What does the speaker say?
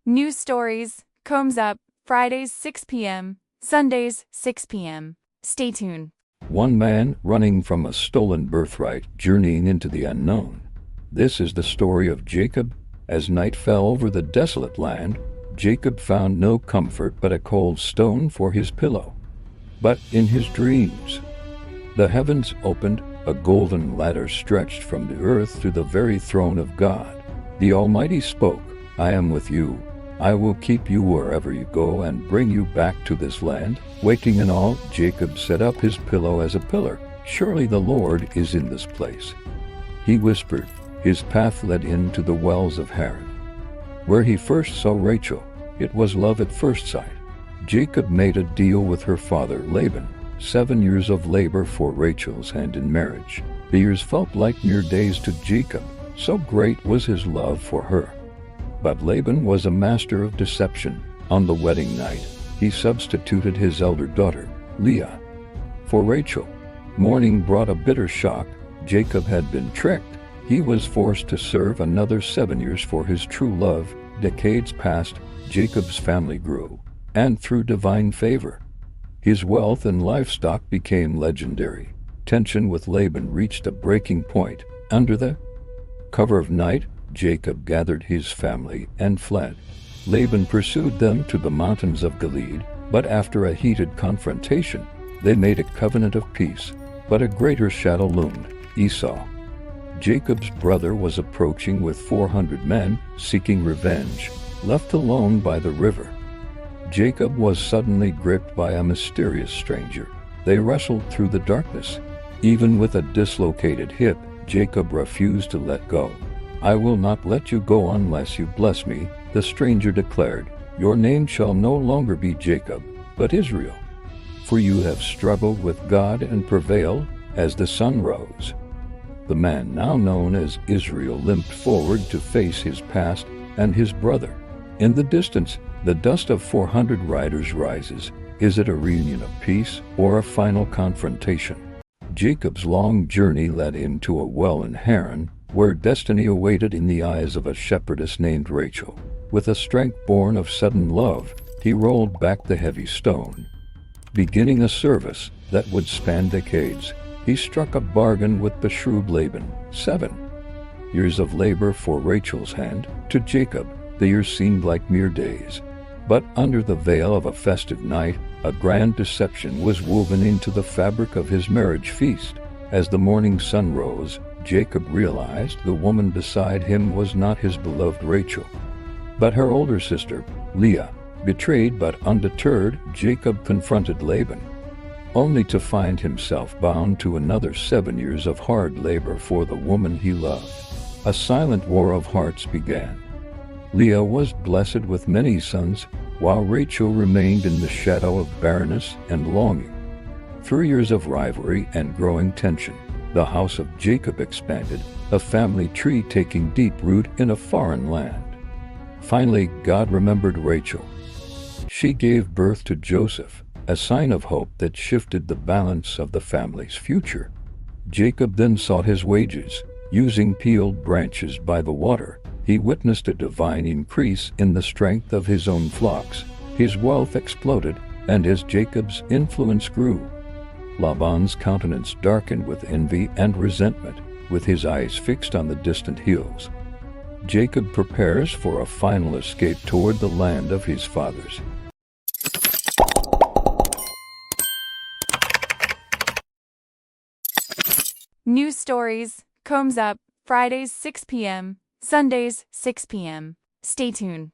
News stories, comes up, Fridays 6 p.m., Sundays 6 p.m. Stay tuned. One man running from a stolen birthright, journeying into the unknown. This is the story of Jacob. As night fell over the desolate land, Jacob found no comfort but a cold stone for his pillow. But in his dreams, the heavens opened, a golden ladder stretched from the earth to the very throne of God. The Almighty spoke, "I am with you. I will keep you wherever you go and bring you back to this land." Waking in awe, Jacob set up his pillow as a pillar. "Surely the Lord is in this place," he whispered. His path led into the wells of Haran, where he first saw Rachel. It was love at first sight. Jacob made a deal with her father Laban, 7 years of labor for Rachel's hand in marriage. The years felt like mere days to Jacob, so great was his love for her. But Laban was a master of deception. On the wedding night, he substituted his elder daughter, Leah, for Rachel. Morning brought a bitter shock. Jacob had been tricked. He was forced to serve another 7 years for his true love. Decades passed, Jacob's family grew, and through divine favor, his wealth and livestock became legendary. Tension with Laban reached a breaking point. Under the cover of night, Jacob gathered his family and fled. Laban pursued them to the mountains of Gilead, but after a heated confrontation, they made a covenant of peace. But a greater shadow loomed: Esau. Jacob's brother was approaching with 400 men, seeking revenge. Left alone by the river, Jacob was suddenly gripped by a mysterious stranger. They wrestled through the darkness. Even with a dislocated hip, Jacob refused to let go. "I will not let you go unless you bless me," the stranger declared. "Your name shall no longer be Jacob, but Israel, for you have struggled with God and prevailed." As the sun rose, the man now known as Israel limped forward to face his past and his brother. In the distance, the dust of 400 riders rises. Is it a reunion of peace or a final confrontation? Jacob's long journey led him to a well in Haran, where destiny awaited in the eyes of a shepherdess named Rachel. With a strength born of sudden love, he rolled back the heavy stone. Beginning a service that would span decades, he struck a bargain with the shrewd Laban. 7 years of labor for Rachel's hand. To Jacob, the years seemed like mere days. But under the veil of a festive night, a grand deception was woven into the fabric of his marriage feast. As the morning sun rose, Jacob realized the woman beside him was not his beloved Rachel, but her older sister, Leah. Betrayed but undeterred, Jacob confronted Laban, only to find himself bound to another 7 years of hard labor for the woman he loved. A silent war of hearts began. Leah was blessed with many sons, while Rachel remained in the shadow of barrenness and longing. Through years of rivalry and growing tension, the house of Jacob expanded, a family tree taking deep root in a foreign land. Finally, God remembered Rachel. She gave birth to Joseph, a sign of hope that shifted the balance of the family's future. Jacob then sought his wages. Using peeled branches by the water, he witnessed a divine increase in the strength of his own flocks. His wealth exploded, and as Jacob's influence grew, Laban's countenance darkened with envy and resentment. With his eyes fixed on the distant hills, Jacob prepares for a final escape toward the land of his fathers. News stories, comes up, Fridays 6 p.m., Sundays 6 p.m. Stay tuned.